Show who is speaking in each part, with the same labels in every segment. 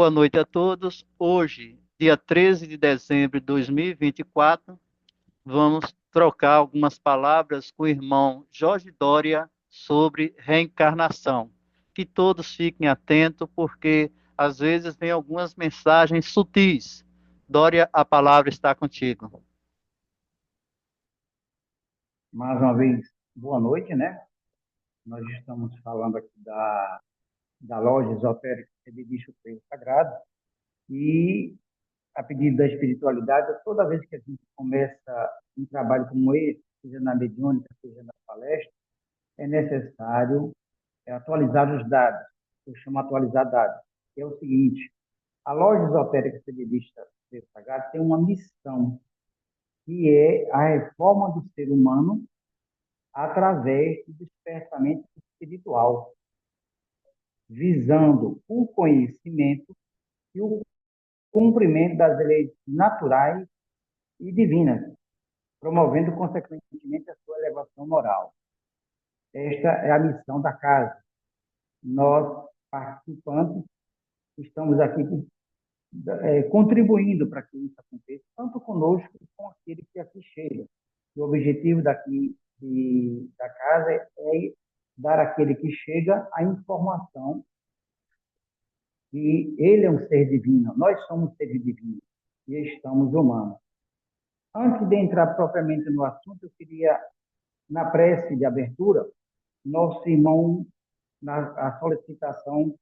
Speaker 1: Boa noite a todos. Hoje, dia 13 de dezembro de 2024, vamos trocar algumas palavras com o irmão Jorge Dória sobre reencarnação. Que todos fiquem atentos, porque às vezes vem algumas mensagens sutis. Dória, a palavra está contigo.
Speaker 2: Mais uma vez, boa noite, né? Nós estamos falando aqui da loja esotérica Benedito Freio Sagrado e, a pedido da espiritualidade, toda vez que a gente começa um trabalho como esse, seja na mediúnica, seja na palestra, é necessário atualizar os dados. Eu chamo atualizar dados, que é o seguinte: a loja esotérica Benedito Freio Sagrado tem uma missão, que é a reforma do ser humano através do despertamento espiritual, visando o conhecimento e o cumprimento das leis naturais e divinas, promovendo, consequentemente, a sua elevação moral. Esta é a missão da casa. Nós, participantes, estamos aqui contribuindo para que isso aconteça, tanto conosco como com aquele que aqui chega. O objetivo da casa é dar àquele que chega a informação que ele é um ser divino, nós somos seres divinos e estamos humanos. Antes de entrar propriamente no assunto, eu queria, na prece de abertura, nosso irmão, a solicitação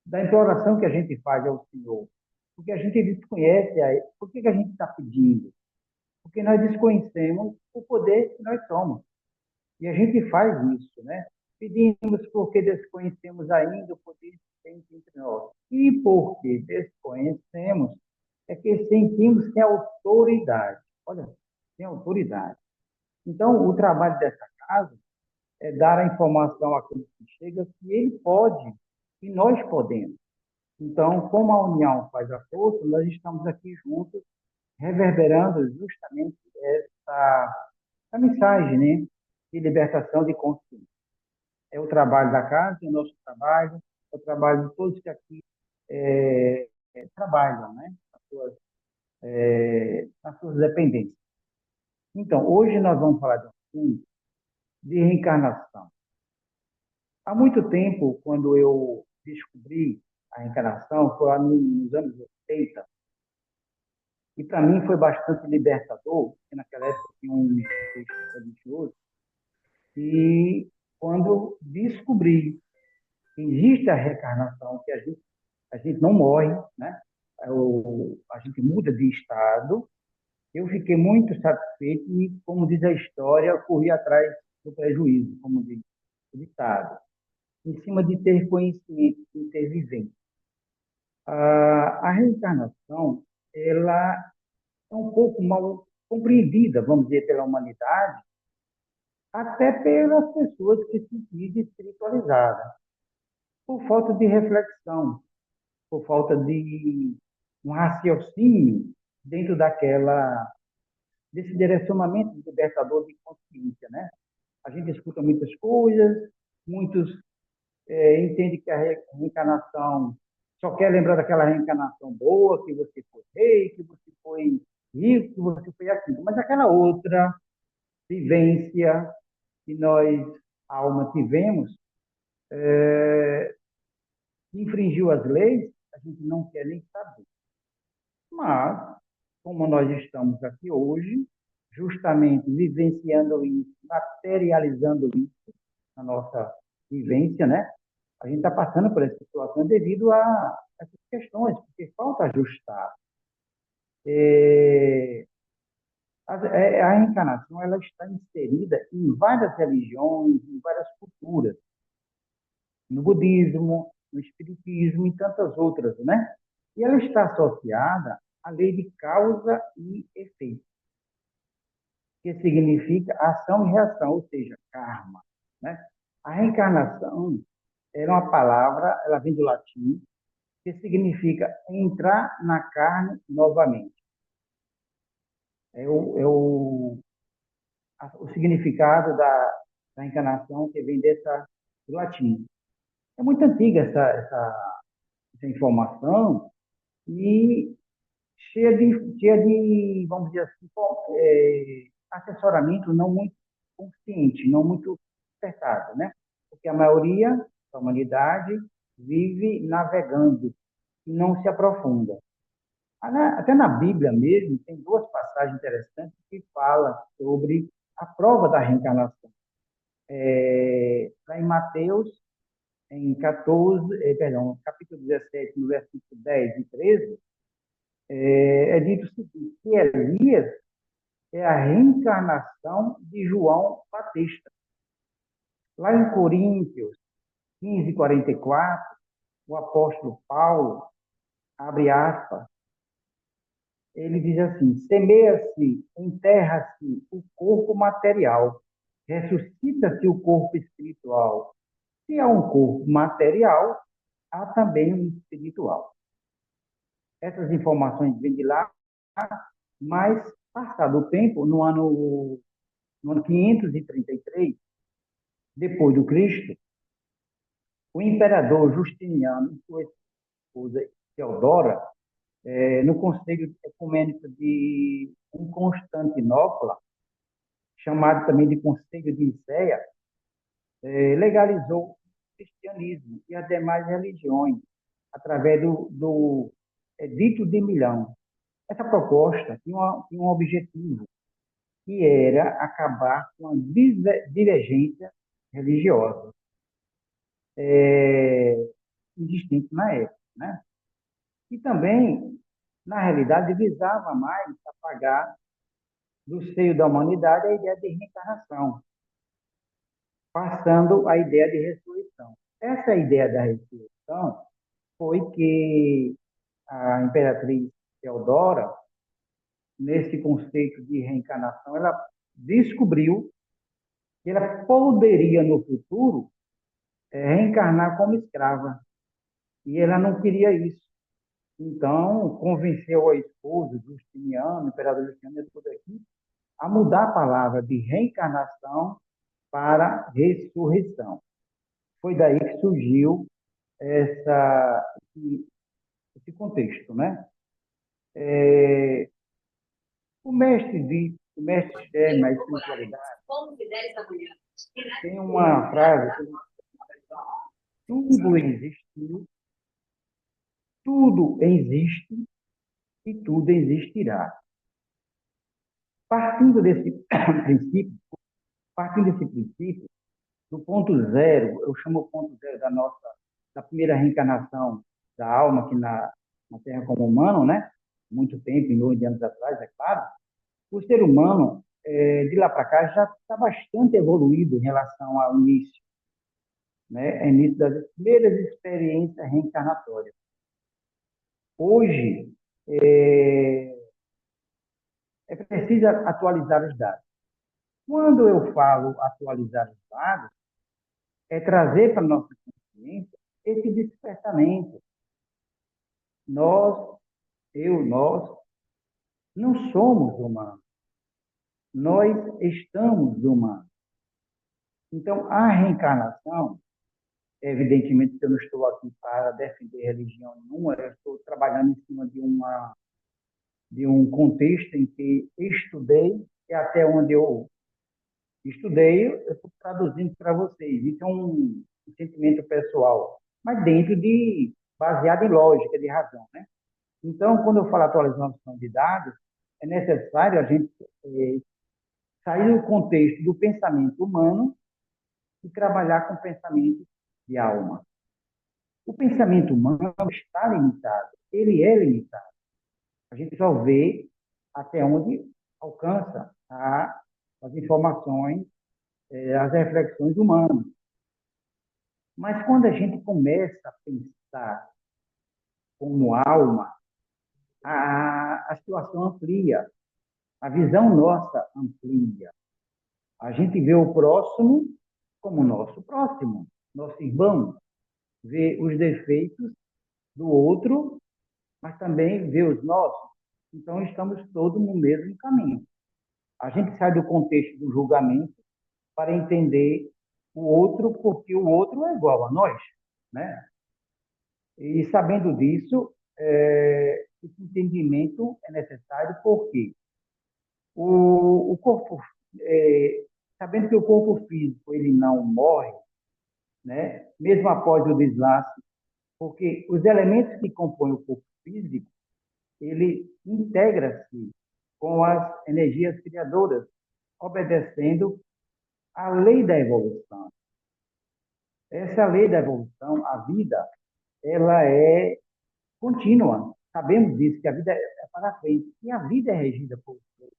Speaker 2: da imploração que a gente faz ao Senhor. Porque a gente desconhece, por que a gente está pedindo? Porque nós desconhecemos o poder que nós somos. E a gente faz isso, né? Pedimos porque desconhecemos ainda o poder que tem entre nós. E porque desconhecemos, é que sentimos sem autoridade. Olha, sem autoridade. Então, o trabalho dessa casa é dar a informação àquele que chega que ele pode e nós podemos. Então, como a união faz a força, nós estamos aqui juntos, reverberando justamente essa mensagem, né, de libertação de consciência. É o trabalho da casa, é o nosso trabalho, é o trabalho de todos que aqui trabalham, né, nas suas dependências. Então, hoje nós vamos falar de um assunto de reencarnação. Há muito tempo, quando eu descobri a reencarnação, foi lá nos anos 80, e para mim foi bastante libertador, porque naquela época tinha um texto religioso, e quando eu descobri que existe a reencarnação, que a gente não morre, né? A gente muda de estado. Eu fiquei muito satisfeito e, como diz a história, eu corri atrás do prejuízo, como diz o ditado, em cima de ter conhecimento, de ter vivência. A reencarnação, ela é um pouco mal compreendida, vamos dizer, pela humanidade, até pelas pessoas que se dizem espiritualizadas, por falta de reflexão, por falta de um raciocínio dentro desse direcionamento libertador de consciência, né? A gente escuta muitas coisas, muitos entendem que a reencarnação só quer lembrar daquela reencarnação boa, que você foi rei, que você foi rico, que você foi aquilo. Mas aquela outra vivência que nós, a alma, tivemos, infringiu as leis, a gente não quer nem saber. Mas, como nós estamos aqui hoje, justamente vivenciando isso, materializando isso na nossa vivência, né? A gente está passando por essa situação devido a essas questões, porque falta ajustar. É, a reencarnação ela está inserida em várias religiões, em várias culturas, no budismo, no espiritismo e tantas outras, né? E ela está associada à lei de causa e efeito, que significa ação e reação, ou seja, karma, né? A reencarnação era uma palavra, ela vem do latim, que significa entrar na carne novamente. É o significado da encarnação que vem do latim. É muito antiga essa informação e cheia de, vamos dizer assim, assessoramento não muito consciente, não muito acertado, né? Porque a maioria da humanidade vive navegando e não se aprofunda. Até na Bíblia mesmo, tem duas passagens interessantes que falam sobre a prova da reencarnação. Lá em Mateus, em 14, capítulo 17, no versículo 10 e 13, é dito o seguinte, que Elias é a reencarnação de João Batista. Lá em Coríntios 15, 44, o apóstolo Paulo, abre aspas, ele diz assim: semeia-se, enterra-se o corpo material, ressuscita-se o corpo espiritual. Se há um corpo material, há também um espiritual. Essas informações vêm de lá, mas, passado o tempo, no ano 533, depois do Cristo, o imperador Justiniano e sua esposa Teodora, no Conselho Ecumênico de Constantinopla, chamado também de Conselho de Nicéia, legalizou o cristianismo e as demais religiões através do Edito de Milão. Essa proposta tinha um objetivo, que era acabar com a divergência religiosa existente na época, né? E também, na realidade, visava mais apagar do seio da humanidade a ideia de reencarnação, passando a ideia de ressurreição. Essa ideia da ressurreição foi que a imperatriz Teodora, nesse conceito de reencarnação, ela descobriu que ela poderia, no futuro, reencarnar como escrava. E ela não queria isso. Então, convenceu a esposa, Justiniano, o imperador Justiniano, tudo aqui, a mudar a palavra de reencarnação para ressurreição. Foi daí que surgiu esse contexto, né? O mestre Sherman, na espiritualidade, tem uma frase que diz, tudo existiu, tudo existe e tudo existirá. Partindo desse princípio, partindo desse princípio, do ponto zero, eu chamo o ponto zero da primeira reencarnação da alma aqui na Terra como humano, né? Muito tempo, milhões de anos atrás, é claro. O ser humano, de lá para cá, já está bastante evoluído em relação ao início, né? Início das primeiras experiências reencarnatórias. Hoje, é preciso atualizar os dados. Quando eu falo atualizar os dados, é trazer para a nossa consciência esse despertamento. Nós, não somos humanos. Nós estamos humanos. Então, a reencarnação, evidentemente que eu não estou aqui para defender religião nenhuma, eu estou trabalhando em cima de um contexto em que estudei, e até onde eu estudei, eu estou traduzindo para vocês. Isso é um sentimento pessoal, mas baseado em lógica, de razão, né? Então, quando eu falo atualização de dados, é necessário a gente sair do contexto do pensamento humano e trabalhar com o pensamento de alma. O pensamento humano está limitado, ele é limitado. A gente só vê até onde alcança as informações, as reflexões humanas. Mas quando a gente começa a pensar como alma, a situação amplia, a visão nossa amplia. A gente vê o próximo como nosso próximo, nosso irmão, vê os defeitos do outro, mas também vê os nossos. Então, estamos todos no mesmo caminho. A gente sai do contexto do julgamento para entender o outro, porque o outro é igual a nós, né? E sabendo disso, esse entendimento é necessário porque o corpo, é, sabendo que o corpo físico ele não morre, né? Mesmo após o deslace, porque os elementos que compõem o corpo físico, ele integra-se com as energias criadoras, obedecendo à lei da evolução. Essa lei da evolução, a vida, ela é contínua. Sabemos disso, que a vida é para frente. E a vida é regida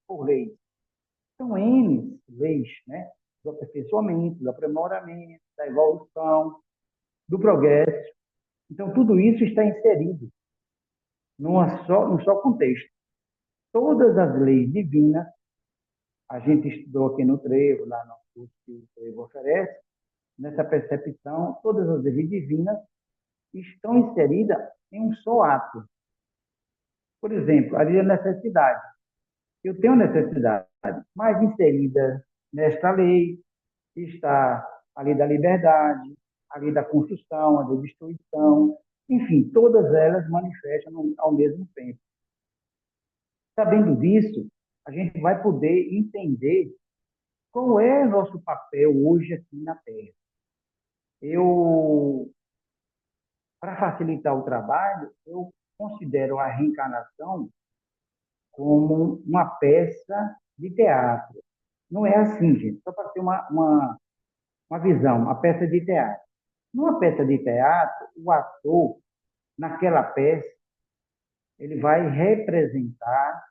Speaker 2: por leis. São N leis, né? Do aperfeiçoamento, do aprimoramento, da evolução, do progresso. Então, tudo isso está inserido num só contexto. Todas as leis divinas, a gente estudou aqui no Trevo, lá no curso que o Trevo oferece, nessa percepção, todas as leis divinas estão inseridas em um só ato. Por exemplo, a lei da necessidade. Eu tenho necessidade, mas inserida nesta lei está a lei da liberdade, a lei da construção, a da destruição, enfim, todas elas manifestam ao mesmo tempo. Sabendo disso, a gente vai poder entender qual é o nosso papel hoje aqui na Terra. Para facilitar o trabalho, eu considero a reencarnação como uma peça de teatro. Não é assim, gente, só para ter uma visão, uma peça de teatro. Numa peça de teatro, o ator, naquela peça, ele vai representar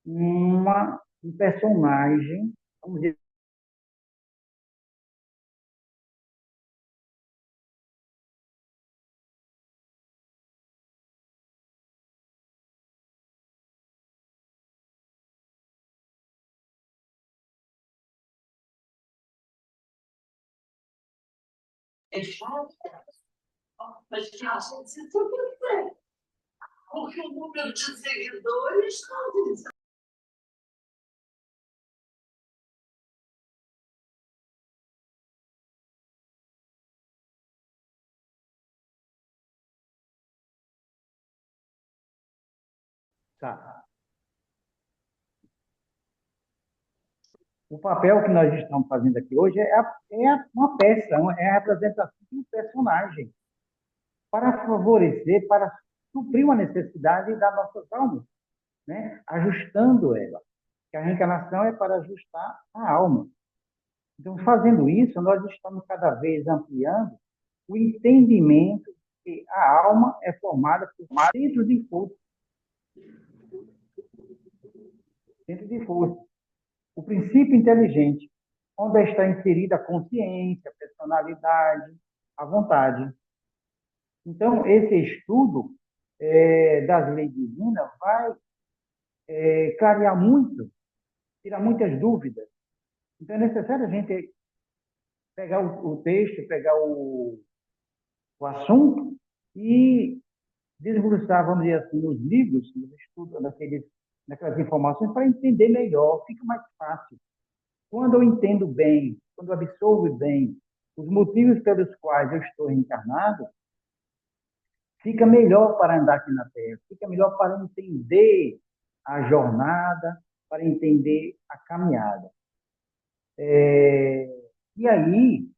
Speaker 2: um personagem, vamos dizer,
Speaker 3: Mas que a gente se tudo bem. Porque o número de seguidores não diz.
Speaker 2: tá. O papel que nós estamos fazendo aqui hoje uma peça, é a representação de um personagem para favorecer, para suprir uma necessidade da nossa alma, né? Ajustando ela. Que a reencarnação é para ajustar a alma. Então, fazendo isso, nós estamos cada vez ampliando o entendimento que a alma é formada por centros de força. Centros de força. O princípio inteligente, onde está inserida a consciência, a personalidade, a vontade. Então, esse estudo das leis divinas vai clarear muito, tirar muitas dúvidas. Então, é necessário a gente pegar o texto, pegar o assunto e desbruçar, vamos dizer assim, nos livros, nos estudos, naquelas informações, para entender melhor, fica mais fácil. Quando eu entendo bem, quando eu absorvo bem os motivos pelos quais eu estou reencarnado, fica melhor para andar aqui na Terra, fica melhor para entender a jornada, para entender a caminhada. E aí,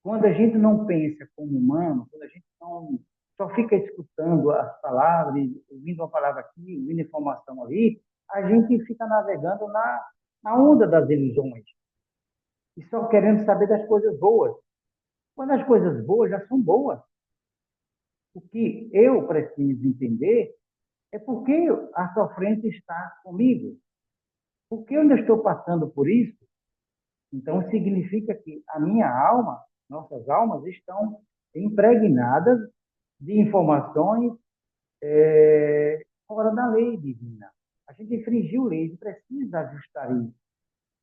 Speaker 2: quando a gente não pensa como humano, quando a gente não só fica escutando as palavras, ouvindo uma palavra aqui, ouvindo informação ali, a gente fica navegando na onda das ilusões e só querendo saber das coisas boas. Quando as coisas boas já são boas. O que eu preciso entender é por que a sofrência está comigo. Por que eu não estou passando por isso? Então, significa que a minha alma, nossas almas, estão impregnadas de informações fora da lei divina. A gente infringiu lei, precisa ajustar isso.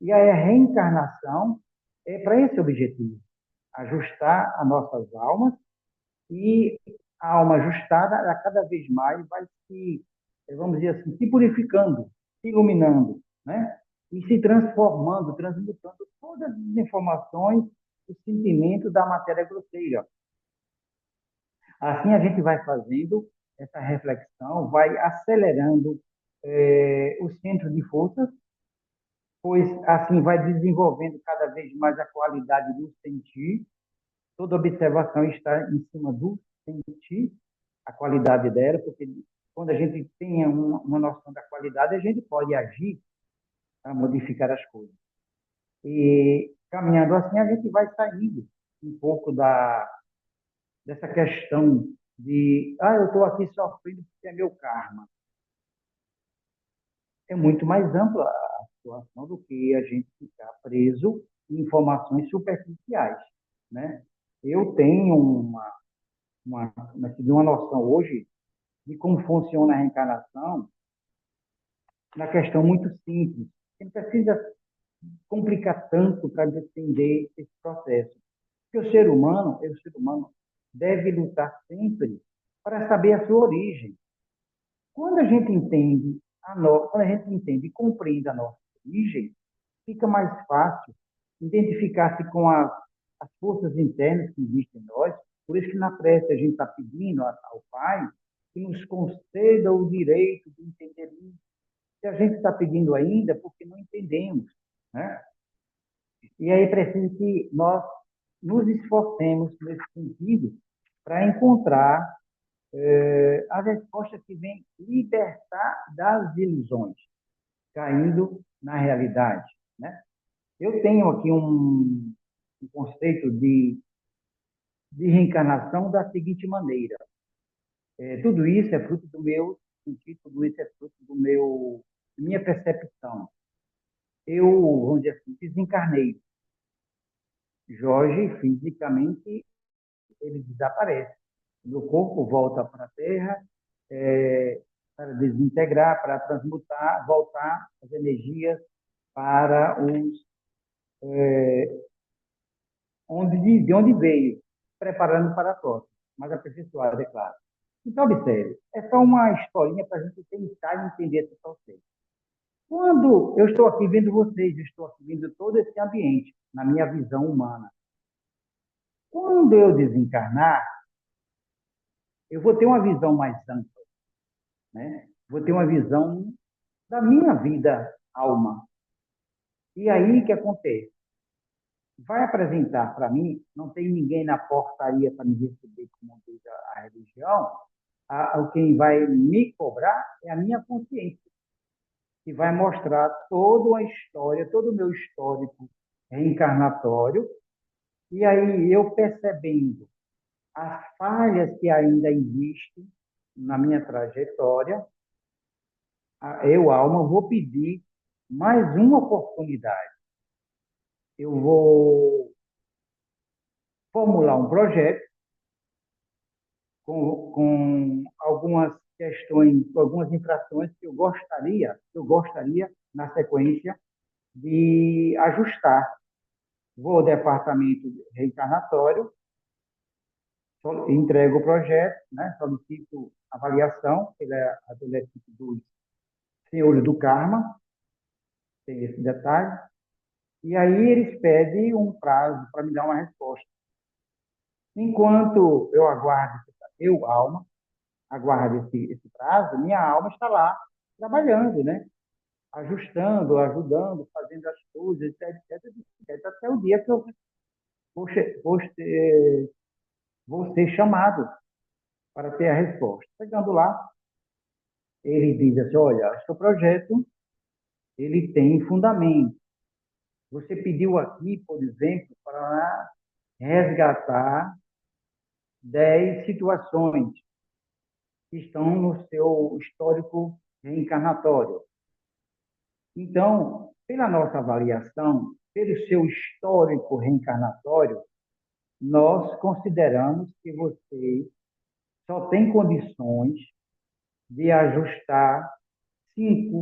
Speaker 2: E aí a reencarnação é para esse objetivo, ajustar as nossas almas e a alma ajustada, a cada vez mais vai se, vamos dizer assim, se purificando, se iluminando, né? E se transformando, transmutando todas as informações, o sentimento da matéria grosseira. Assim a gente vai fazendo essa reflexão, vai acelerando o centro de forças, pois assim vai desenvolvendo cada vez mais a qualidade do sentir. Toda observação está em cima do sentir, a qualidade dela, porque quando a gente tem uma noção da qualidade, a gente pode agir para modificar as coisas. E caminhando assim, a gente vai saindo um pouco dessa questão de, eu estou aqui sofrendo porque é meu karma. É muito mais ampla a situação do que a gente ficar preso em informações superficiais, né? Eu tenho uma noção hoje de como funciona a reencarnação na questão muito simples. Você não precisa complicar tanto para entender esse processo. Porque o ser humano deve lutar sempre para saber a sua origem. Quando a gente entende quando a gente entende e compreende a nossa origem, fica mais fácil identificar-se com as forças internas que existem em nós. Por isso que na prece a gente está pedindo ao Pai que nos conceda o direito de entender isso. Se a gente está pedindo ainda, porque não entendemos, né? E aí precisa que nós nos esforcemos nesse sentido para encontrar a resposta que vem libertar das ilusões, caindo na realidade, né? Eu tenho aqui um conceito de reencarnação da seguinte maneira: tudo isso é fruto do meu sentido, tudo isso é fruto minha percepção. Eu, vamos dizer assim, desencarnei. Jorge, fisicamente, ele desaparece. O corpo volta para a Terra, para desintegrar, para transmutar, voltar as energias para de onde veio, preparando para a próxima, mas aperfeiçoada, é claro. Então, observe, é só uma historinha para a gente tentar entender esse processo. Quando eu estou aqui vendo vocês, eu estou aqui vendo todo esse ambiente, na minha visão humana. Quando eu desencarnar, eu vou ter uma visão mais ampla, né? Vou ter uma visão da minha vida alma. E aí o que acontece? Vai apresentar para mim, não tem ninguém na portaria para me receber, como diz a religião, quem vai me cobrar é a minha consciência, que vai mostrar toda a história, todo o meu histórico reencarnatório, e aí eu percebendo as falhas que ainda existem na minha trajetória, eu, alma, vou pedir mais uma oportunidade. Eu vou formular um projeto com algumas questões, algumas infrações que eu gostaria na sequência de ajustar. Vou ao departamento reencarnatório, entrego o projeto, né, solicito avaliação pela adolescente dos senhores do karma, tem esse detalhe, e aí eles pedem um prazo para me dar uma resposta. Enquanto eu aguardo, alma, aguardo esse prazo, minha alma está lá trabalhando, né? Ajustando, ajudando, fazendo as coisas, etc, etc, até o dia que eu vou ser chamado para ter a resposta. Chegando lá, ele diz assim, olha, seu projeto ele tem fundamento. Você pediu aqui, por exemplo, para resgatar 10 situações que estão no seu histórico reencarnatório. Então, pela nossa avaliação, pelo seu histórico reencarnatório, nós consideramos que você só tem condições de ajustar 5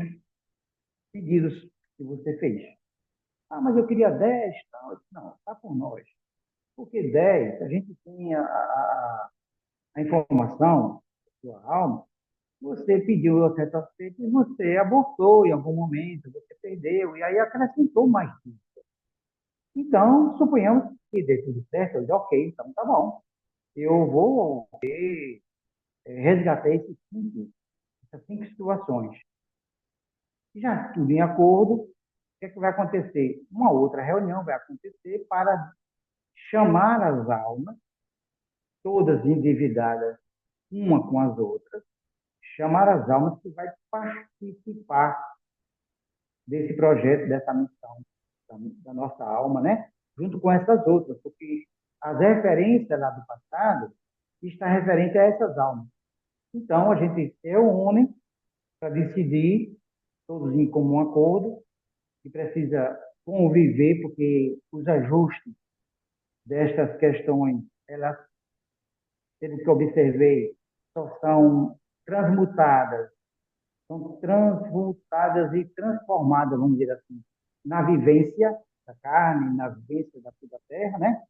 Speaker 2: pedidos que você fez. Mas eu queria 10, tal. Não, está por nós. Porque 10, a gente tem a informação da sua alma, você pediu o certo aceito e você abortou em algum momento, você perdeu, e aí acrescentou mais 5. Então, suponhamos que dê tudo certo, eu digo, ok, então tá bom. eu vou resgatar essas cinco situações. Já tudo em acordo, o que é que vai acontecer? Uma outra reunião vai acontecer para chamar as almas, todas endividadas uma com as outras, chamar as almas que vai participar desse projeto, dessa missão da nossa alma, né? Junto com essas outras, porque as referências lá do passado está referente a essas almas. Então, a gente se reúne para decidir, todos em comum acordo, que precisa conviver, porque os ajustes destas questões, elas, pelo que observei, só são transmutadas e transformadas, vamos dizer assim, na vivência da carne, na vivência da terra, né?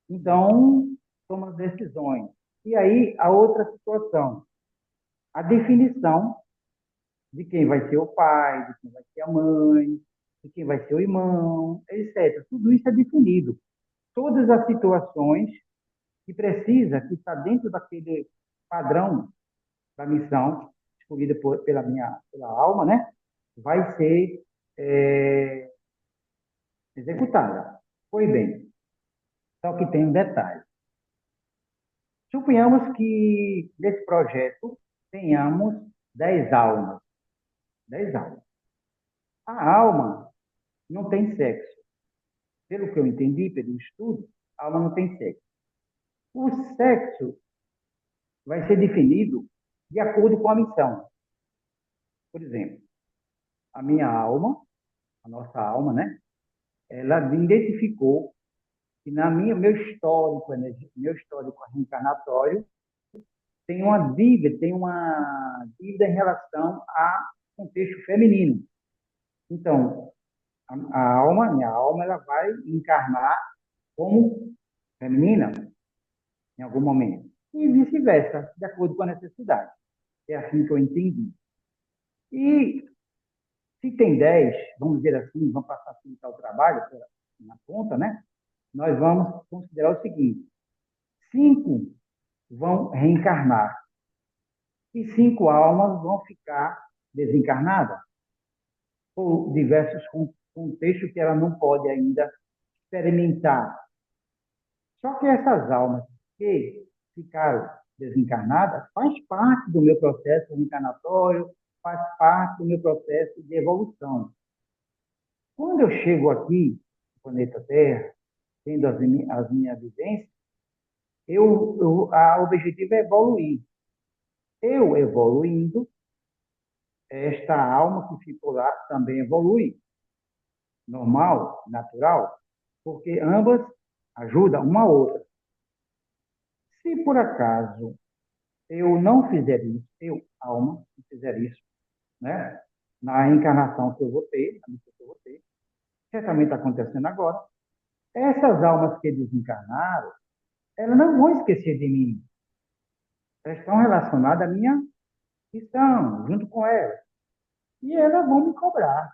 Speaker 2: Então, são as decisões. E aí, a outra situação, a definição de quem vai ser o pai, de quem vai ser a mãe, de quem vai ser o irmão, etc. Tudo isso é definido. Todas as situações que precisa, que está dentro daquele padrão da missão escolhida pela alma, né? Vai ser é, executada. Pois bem, só que tem um detalhe. Suponhamos que nesse projeto tenhamos 10 almas. 10 almas. A alma não tem sexo. Pelo que eu entendi, pelo estudo, a alma não tem sexo. O sexo vai ser definido de acordo com a missão. Por exemplo, a minha alma, a nossa alma, né? Ela identificou que meu histórico reencarnatório tem uma dívida em relação ao contexto feminino. Então, minha alma, ela vai encarnar como feminina em algum momento. E vice-versa, de acordo com a necessidade. É assim que eu entendi. E se tem 10, vamos dizer assim, vamos passar a facilitar o trabalho na conta, né? Nós vamos considerar o seguinte: 5 vão reencarnar e 5 almas vão ficar desencarnadas por diversos contextos que ela não pode ainda experimentar. Só que essas almas que ficaram desencarnadas faz parte do meu processo reencarnatório, faz parte do meu processo de evolução. Quando eu chego aqui, no planeta Terra, tendo as minhas vivências, o objetivo é evoluir. Eu evoluindo, esta alma que ficou lá também evolui, normal, natural, porque ambas ajudam uma a outra. Se por acaso eu não fizer isso, eu, alma, não fizer isso, né? Na encarnação que eu vou ter, na missão que eu vou ter, certamente está acontecendo agora, essas almas que desencarnaram, elas não vão esquecer de mim. Elas estão relacionadas à minha missão, junto com elas. E elas vão me cobrar.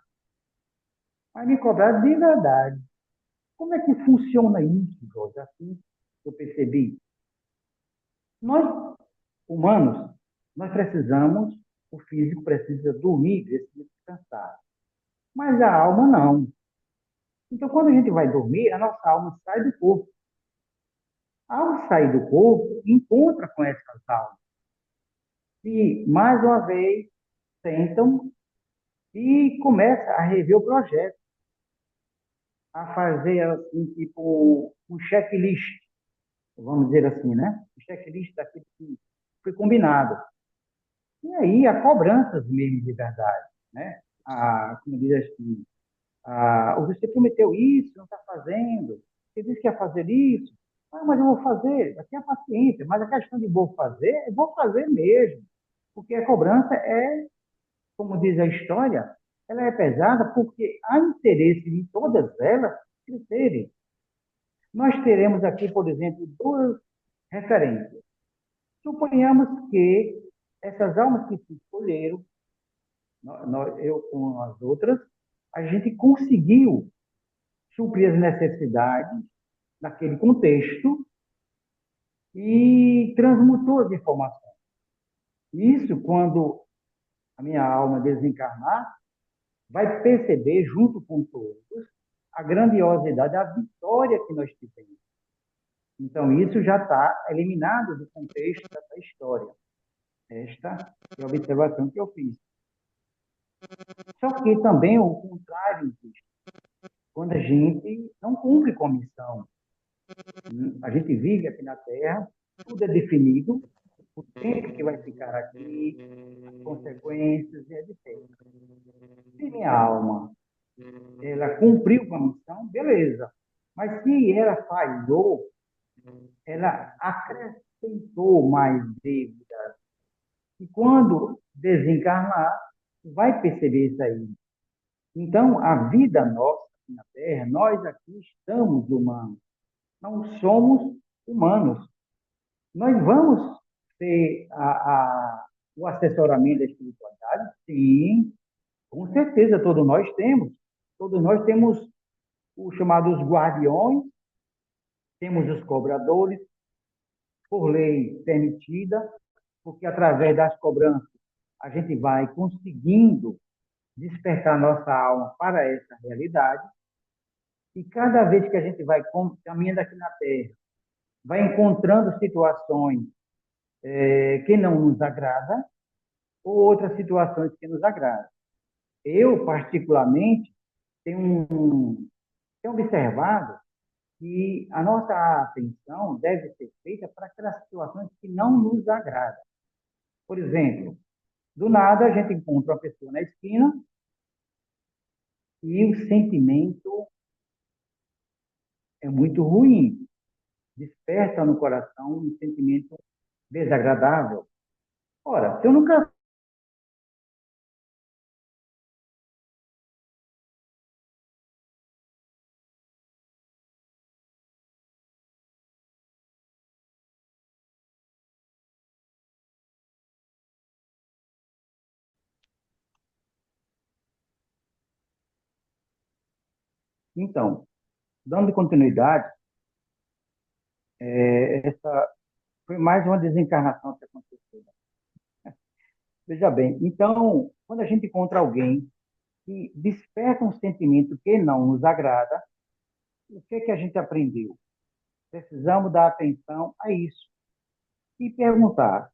Speaker 2: Vai me cobrar de verdade. Como é que funciona isso, Jorge? Assim eu percebi. Nós, humanos, nós precisamos, o físico precisa dormir, precisa descansar. Mas a alma não. Então, quando a gente vai dormir, a nossa alma sai do corpo. Ao sair do corpo, encontra com essas almas. E, mais uma vez, sentam e começa a rever o projeto, a fazer, assim, tipo, um checklist, vamos dizer assim, né? Um checklist daquilo que foi combinado. E aí, há cobranças mesmo de verdade, né? Como diz assim, você prometeu isso, não está fazendo. Você disse que ia fazer isso. Ah, mas eu vou fazer. Tenha paciência. Mas a questão de vou fazer, é vou fazer mesmo. Porque a cobrança é, como diz a história, ela é pesada porque há interesse em todas elas crescerem. Nós teremos aqui, por exemplo, duas referências. Suponhamos que essas almas que se escolheram, eu com as outras, a gente conseguiu suprir as necessidades naquele contexto e transmutou as informações. Isso, quando a minha alma desencarnar, vai perceber, junto com todos, a grandiosidade, a vitória que nós tivemos. Então, isso já está eliminado do contexto dessa história. Esta é a observação que eu fiz. Só que também o contrário existe. Quando a gente não cumpre com a missão, a gente vive aqui na Terra, tudo é definido, o tempo que vai ficar aqui, as consequências e etc. Se minha alma ela cumpriu com a missão, beleza. Mas se ela falhou, ela acrescentou mais dívidas. E quando desencarnar, vai perceber isso aí. Então, a vida nossa aqui na Terra, nós aqui estamos humanos, não somos humanos. Nós vamos ter o assessoramento da espiritualidade? Sim, com certeza, todos nós temos. Todos nós temos os chamados guardiões, temos os cobradores, por lei permitida, porque através das cobranças a gente vai conseguindo despertar nossa alma para essa realidade. E cada vez que a gente vai caminhando aqui na Terra, vai encontrando situações que não nos agrada ou outras situações que nos agradam. Eu, particularmente, tenho observado que a nossa atenção deve ser feita para aquelas situações que não nos agradam. Por exemplo, do nada a gente encontra uma pessoa na esquina e o sentimento é muito ruim, desperta no coração um sentimento desagradável. Ora, se eu nunca. Então, dando continuidade, essa foi mais uma desencarnação que aconteceu. Veja bem, então, quando a gente encontra alguém que desperta um sentimento que não nos agrada, o que é que a gente aprendeu? Precisamos dar atenção a isso e perguntar: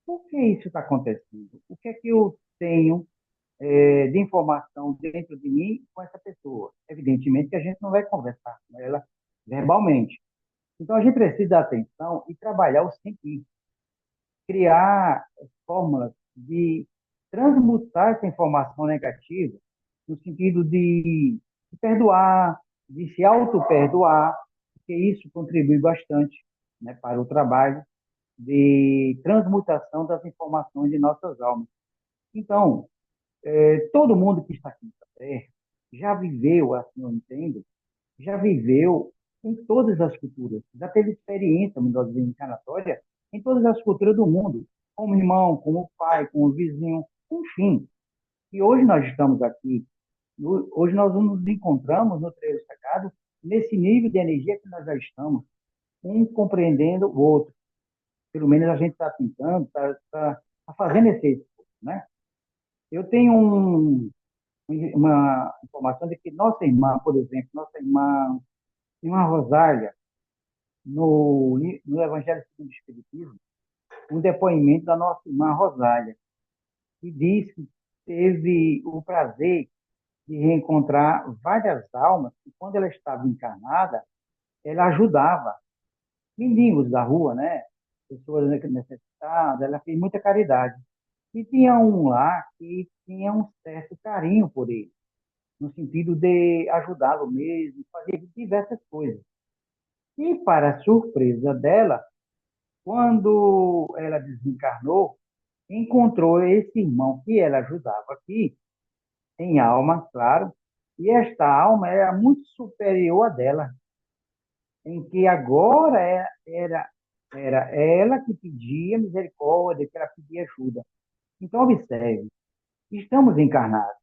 Speaker 2: por que isso está acontecendo? O que é que eu tenho de informação dentro de mim com essa pessoa? Evidentemente que a gente não vai conversar com ela verbalmente. Então, a gente precisa dar atenção e trabalhar o sentido, criar fórmulas de transmutar essa informação negativa no sentido de perdoar, de se auto-perdoar, porque isso contribui bastante, né, para o trabalho de transmutação das informações de nossas almas. Então, todo mundo que está aqui na Terra já viveu, assim eu entendo, já viveu em todas as culturas, já teve experiência, melhor dizendo, encarnatória, em todas as culturas do mundo, como irmão, como pai, como vizinho, enfim. E hoje nós estamos aqui, hoje nós nos encontramos no treino sagrado, nesse nível de energia que nós já estamos, um compreendendo o outro. Pelo menos a gente está tentando, está fazendo esse esforço, né? Eu tenho uma informação de que nossa irmã, por exemplo, irmã Rosália, no Evangelho segundo o Espiritismo, um depoimento da nossa irmã Rosália, que diz que teve o prazer de reencontrar várias almas que, quando ela estava encarnada, ela ajudava mendigos da rua, né? Pessoas necessitadas, ela fez muita caridade. E tinha um lá que tinha um certo carinho por ele, no sentido de ajudá-lo mesmo, fazer diversas coisas. E, para a surpresa dela, quando ela desencarnou, encontrou esse irmão que ela ajudava aqui, em alma, claro, e esta alma era muito superior à dela, em que agora era ela que pedia misericórdia, que ela pedia ajuda. Então, observe, estamos encarnados,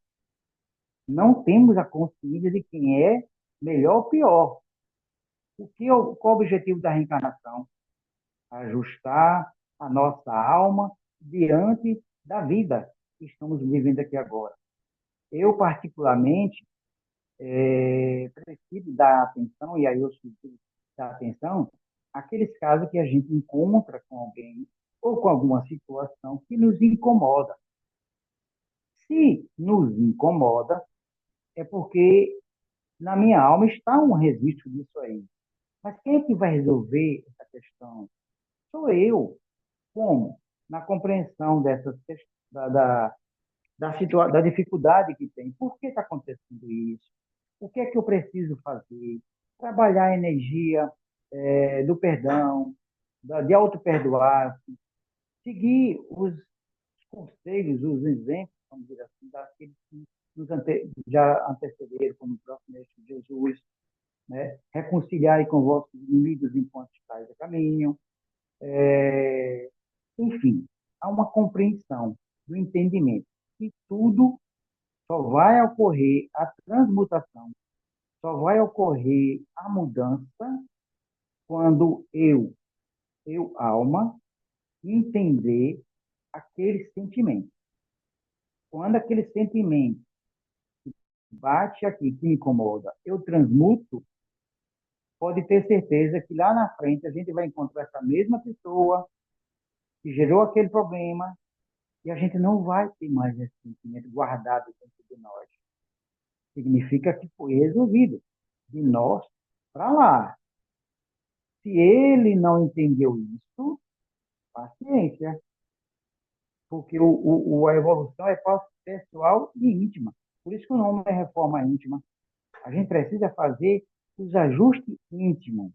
Speaker 2: não temos a consciência de quem é melhor ou pior. Qual é o objetivo da reencarnação? ajustar a nossa alma diante da vida que estamos vivendo aqui agora. Eu, particularmente, preciso dar atenção, e aí eu sugiro dar atenção, àqueles casos que a gente encontra com alguém ou com alguma situação que nos incomoda. Se nos incomoda, é porque na minha alma está um registro disso aí. Mas quem é que vai resolver essa questão? Sou eu. Como? Na compreensão da dificuldade que tem. Por que está acontecendo isso? O que é que eu preciso fazer? Trabalhar a energia do perdão, de auto-perdoar-se, seguir os conselhos, os exemplos, vamos dizer assim, daqueles que já antecederam, como o próprio Mestre Jesus, né? Reconciliar com vossos inimigos enquanto estáis a caminho. Enfim, há uma compreensão do entendimento que tudo só vai ocorrer a transmutação, só vai ocorrer a mudança quando alma, entender aquele sentimento. Quando aquele sentimento bate aqui, que me incomoda, eu transmuto, pode ter certeza que lá na frente a gente vai encontrar essa mesma pessoa que gerou aquele problema e a gente não vai ter mais esse sentimento guardado dentro de nós. Significa que foi resolvido de nós para lá. Se ele não entendeu isso, paciência, porque a evolução é pessoal e íntima. Por isso que o nome é reforma íntima. A gente precisa fazer os ajustes íntimos,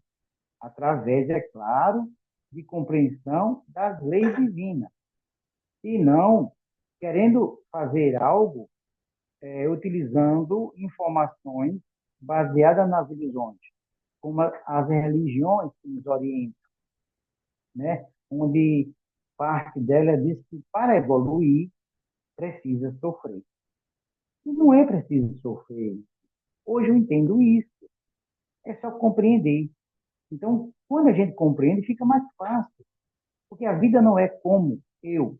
Speaker 2: através, é claro, de compreensão das leis divinas. E não querendo fazer algo utilizando informações baseadas nas ilusões, como as religiões que nos orientam, né? Onde parte dela diz que para evoluir precisa sofrer. E não é preciso sofrer. Hoje eu entendo isso. É só compreender. Então, quando a gente compreende, fica mais fácil. Porque a vida não é como eu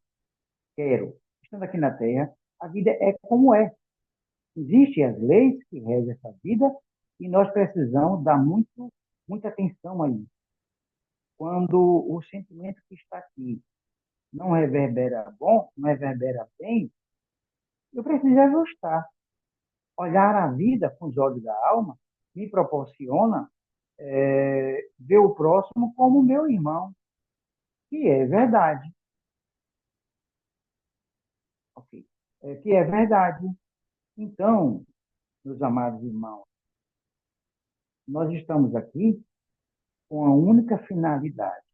Speaker 2: quero. Estando aqui na Terra, a vida é como é. Existem as leis que regem essa vida e nós precisamos dar muita atenção a isso. Quando o sentimento que está aqui não reverbera bom, não reverbera bem, eu preciso ajustar. Olhar a vida com os olhos da alma me proporciona ver o próximo como meu irmão, que é verdade. Okay? Que é verdade. Então, meus amados irmãos, nós estamos aqui com a única finalidade,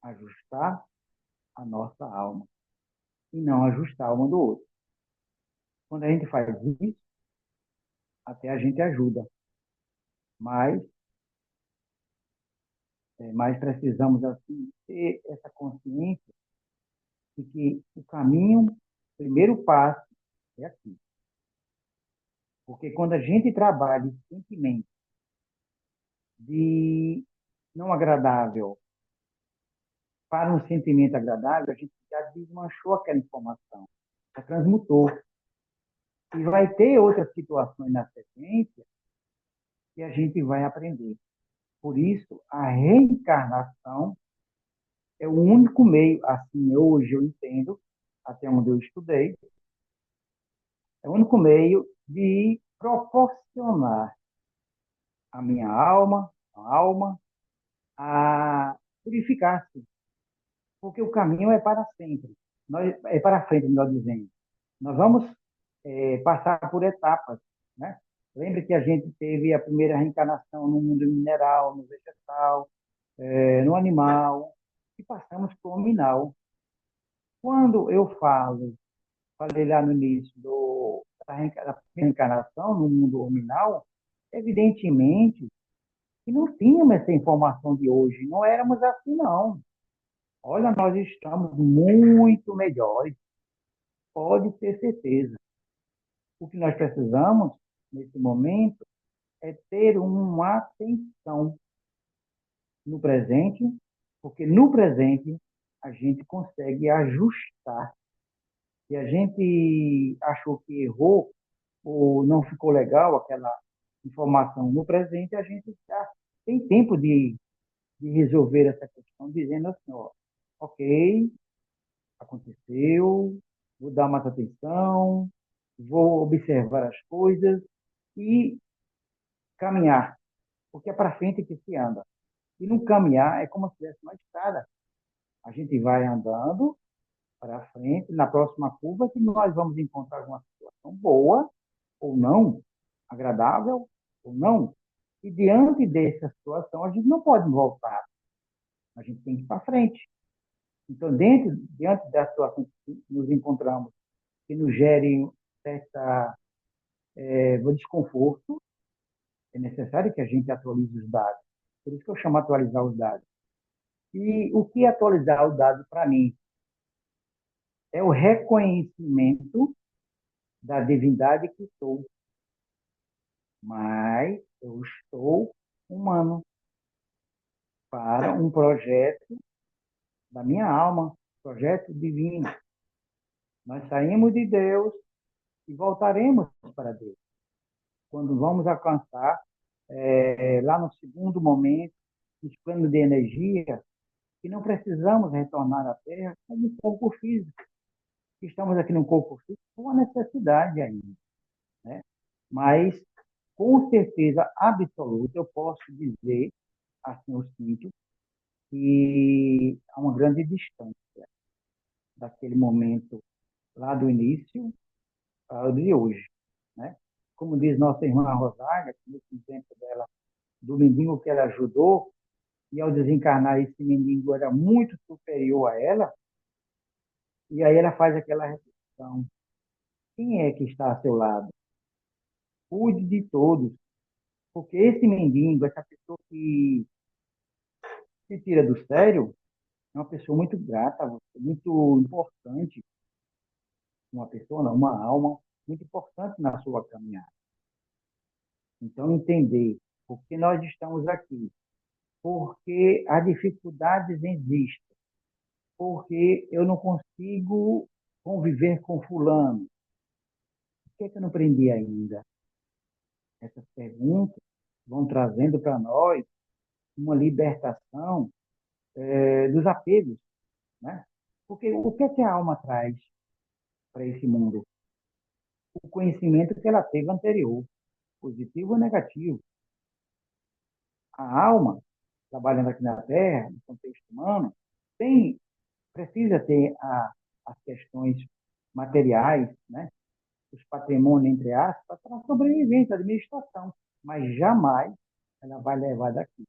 Speaker 2: ajustar a nossa alma e não ajustar a alma do outro. Quando a gente faz isso, até a gente ajuda, mas, mas precisamos assim ter essa consciência de que o caminho, o primeiro passo é aqui. Porque quando a gente trabalha esse sentimento de não agradável para um sentimento agradável, a gente já desmanchou aquela informação, já transmutou. E vai ter outras situações na sequência que a gente vai aprender. Por isso, a reencarnação é o único meio, assim hoje eu entendo, até onde eu estudei, é o único meio de proporcionar a minha alma, a purificar-se. Porque o caminho é para sempre. É para frente, melhor dizendo. Nós vamos passar por etapas, né? Lembre que a gente teve a primeira reencarnação no mundo mineral, no vegetal, no animal, e passamos para o nominal. Quando eu falei lá no início da reencarnação no mundo nominal, evidentemente que não tínhamos essa informação de hoje, não éramos assim, não. Olha, nós estamos muito melhores, pode ter certeza. O que nós precisamos, nesse momento, é ter uma atenção no presente Porque no presente a gente consegue ajustar. Se a gente achou que errou ou não ficou legal aquela informação no presente, a gente já tem tempo de resolver essa questão, dizendo assim, ó, ok, aconteceu, vou dar mais atenção, vou observar as coisas e caminhar, porque é para frente que se anda. E no caminhar é como se tivesse uma estrada. A gente vai andando para frente, na próxima curva, que nós vamos encontrar alguma situação boa ou não, agradável ou não. E diante dessa situação, a gente não pode voltar, a gente tem que ir para frente. Então, diante da situação que nos encontramos, que nos gere certa desconforto, é necessário que a gente atualize os dados. Por isso que eu chamo atualizar os dados. E o que é atualizar o dado para mim? É o reconhecimento da divindade que sou, mas eu estou humano para um projeto da minha alma, projeto divino. Nós saímos de Deus e voltaremos para Deus. Quando vamos alcançar, lá no segundo momento, os planos de energia, que não precisamos retornar à Terra como um corpo físico. Estamos aqui no corpo físico com uma necessidade ainda, né? Mas, com certeza absoluta, eu posso dizer, assim eu sinto, que há uma grande distância daquele momento lá do início ao de hoje, né? Como diz nossa irmã Rosália, nesse exemplo dela, do mendigo que ela ajudou, e ao desencarnar esse mendigo era muito superior a ela, e aí ela faz aquela reflexão: quem é que está a seu lado? Cuide de todos, porque esse mendigo, essa pessoa que se tira do sério, é uma pessoa muito grata, muito importante, uma pessoa, não, uma alma muito importante na sua caminhada. Então, entender por que nós estamos aqui, porque as dificuldades existem, porque eu não consigo conviver com fulano. Por que é que eu não aprendi ainda? Essas perguntas vão trazendo para nós uma libertação dos apegos, né? Porque o que é que a alma traz para esse mundo? O conhecimento que ela teve anterior, positivo ou negativo. A alma, trabalhando aqui na Terra, no contexto humano, precisa ter as questões materiais, né? Os patrimônios, entre aspas, para a sobrevivência, a administração. Mas jamais ela vai levar daqui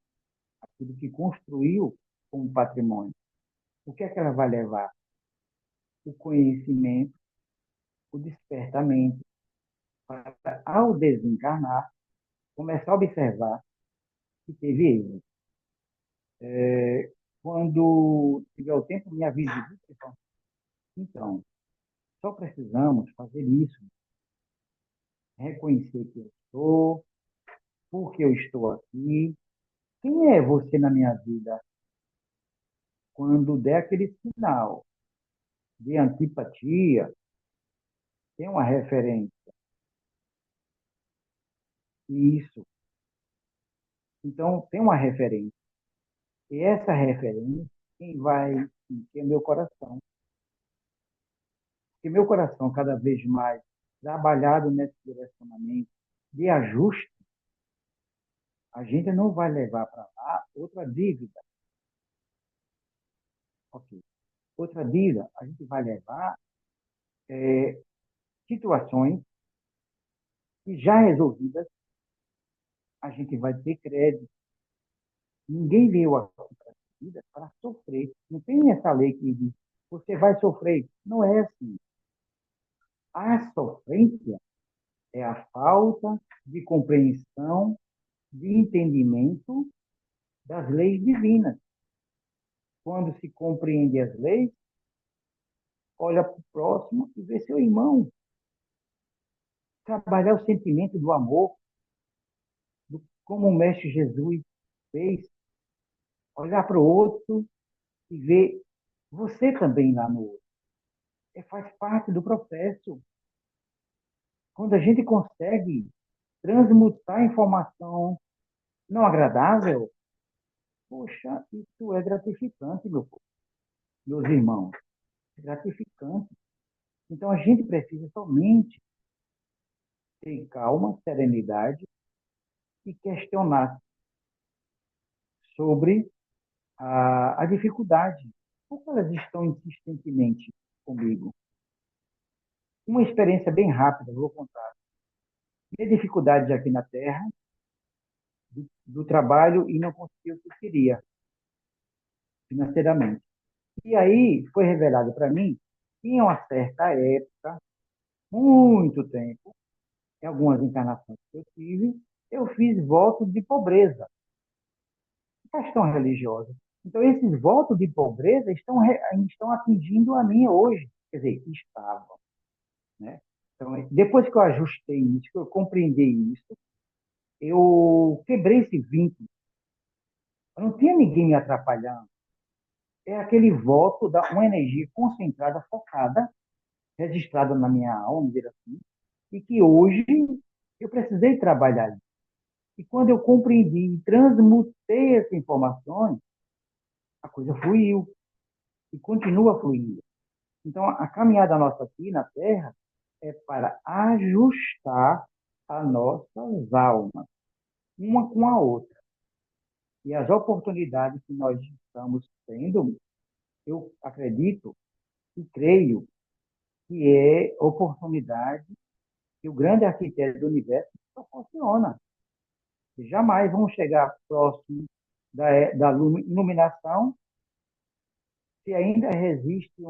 Speaker 2: aquilo que construiu como patrimônio. O que é que ela vai levar? O conhecimento, o despertamento, para, ao desencarnar, começar a observar que teve erro. Quando tiver o tempo, me avise. Então, só precisamos fazer isso, reconhecer que eu estou, por que eu estou aqui, quem é você na minha vida. Quando der aquele sinal de antipatia, tem uma referência. Isso. Então, tem uma referência. E essa referência, quem vai sentir é meu coração. Porque meu coração, cada vez mais trabalhado nesse direcionamento de ajuste, a gente não vai levar para lá outra dívida. Ok. Outra dívida, a gente vai levar situações que já resolvidas, a gente vai ter crédito. Ninguém veio aqui para a vida para sofrer. Não tem essa lei que diz, você vai sofrer. Não é assim. A sofrência é a falta de compreensão, de entendimento das leis divinas. Quando se compreende as leis, olha para o próximo e vê seu irmão. Trabalhar o sentimento do amor, como o Mestre Jesus fez. Olhar para o outro e ver você também lá no outro. Faz parte do processo. Quando a gente consegue transmutar informação não agradável, poxa, isso é gratificante, meus irmãos. É gratificante. Então, a gente precisa somente ter calma, serenidade e questionar sobre a dificuldade. Por que elas estão insistentemente comigo? Uma experiência bem rápida, vou contar. Minha dificuldade aqui na Terra, do trabalho, e não consegui o que eu queria financeiramente. E aí foi revelado para mim que em uma certa época, muito tempo, em algumas encarnações que eu tive, eu fiz votos de pobreza, questão religiosa. Então, esses votos de pobreza estão atingindo a mim hoje. Quer dizer, estavam. Né? Então, depois que eu ajustei isso, que eu compreendi isso, eu quebrei esse vínculo. Eu não tinha ninguém me atrapalhando. É aquele voto da uma energia concentrada, focada, registrada na minha alma, vamos dizer assim, e que hoje eu precisei trabalhar. E quando eu compreendi e transmutei essas informações, a coisa fluiu e continua fluindo. Então, a caminhada nossa aqui na Terra é para ajustar as nossas almas, uma com a outra. E as oportunidades que nós estamos tendo, eu acredito e creio que é oportunidade que o grande arquiteto do universo proporciona. E jamais vamos chegar próximo da iluminação se ainda resiste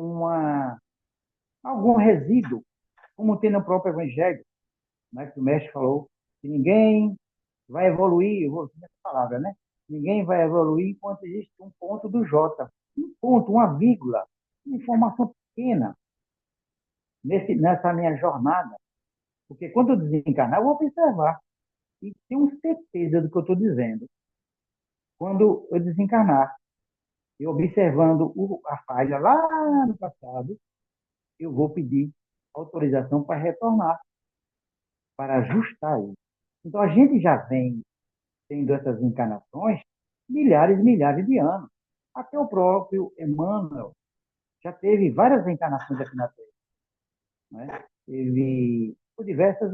Speaker 2: algum resíduo, como tem no próprio Evangelho, né, que o mestre falou, que ninguém vai evoluir, eu vou usar essa palavra, né? Ninguém vai evoluir enquanto existe um ponto do J. Um ponto, uma vírgula, uma informação pequena nessa minha jornada. Porque quando eu desencarnar, eu vou observar. E tenho certeza do que eu estou dizendo. Quando eu desencarnar, e observando a falha lá no passado, eu vou pedir autorização para retornar, para ajustar isso. Então, a gente já vem tendo essas encarnações milhares e milhares de anos. Até o próprio Emmanuel já teve várias encarnações aqui na Terra. Né? Ele, por diversas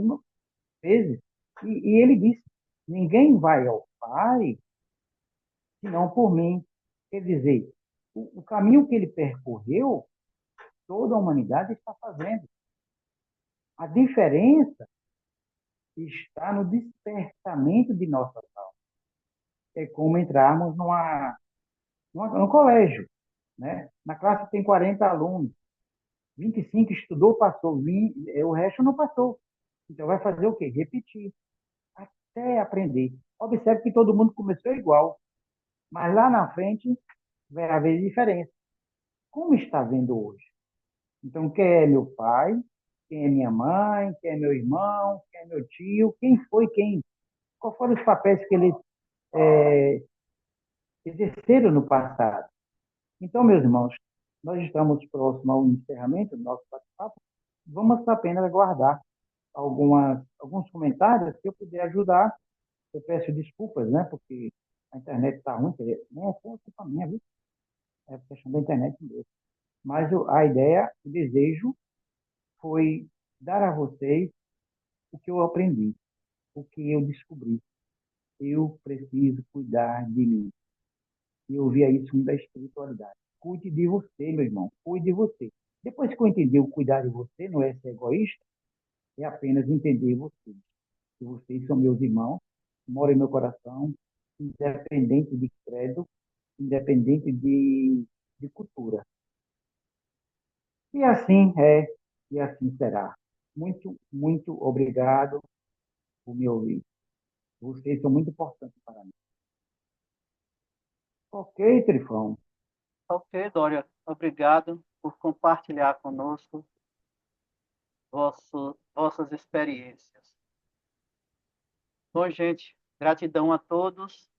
Speaker 2: vezes. E ele disse, ninguém vai ao Pai senão por mim. Quer dizer, o caminho que ele percorreu, toda a humanidade está fazendo. A diferença está no despertamento de nossas almas. É como entrarmos num colégio. Né? Na classe tem 40 alunos, 25 estudou, passou, 20, o resto não passou. Então vai fazer o quê? Repetir, até aprender. Observe que todo mundo começou igual, mas lá na frente vai haver diferença. Como está vendo hoje? Então, quem é meu pai? Quem é minha mãe? Quem é meu irmão? Quem é meu tio? Quem foi quem? Quais foram os papéis que eles é, exerceram no passado? Então, meus irmãos, nós estamos próximos ao encerramento do nosso bate-papo. Vamos apenas aguardar alguns comentários. Se eu puder ajudar, eu peço desculpas, né? Porque a internet está ruim, nem é culpa minha, viu? É a questão da internet mesmo. Mas a ideia, o desejo foi dar a vocês o que eu aprendi, o que eu descobri. Eu preciso cuidar de mim. E eu via isso da espiritualidade. Cuide de você, meu irmão. Cuide de você. Depois que eu entendi o cuidar de você, não é ser egoísta, é apenas entender você. Que vocês são meus irmãos, moram em meu coração, independente de credo, independente de cultura. E assim é, e assim será. Muito, muito obrigado por me ouvir. Vocês são muito importantes para mim. Ok, Trifão.
Speaker 1: Ok, Dória, obrigado por compartilhar conosco vossas experiências. Bom, gente, gratidão a todos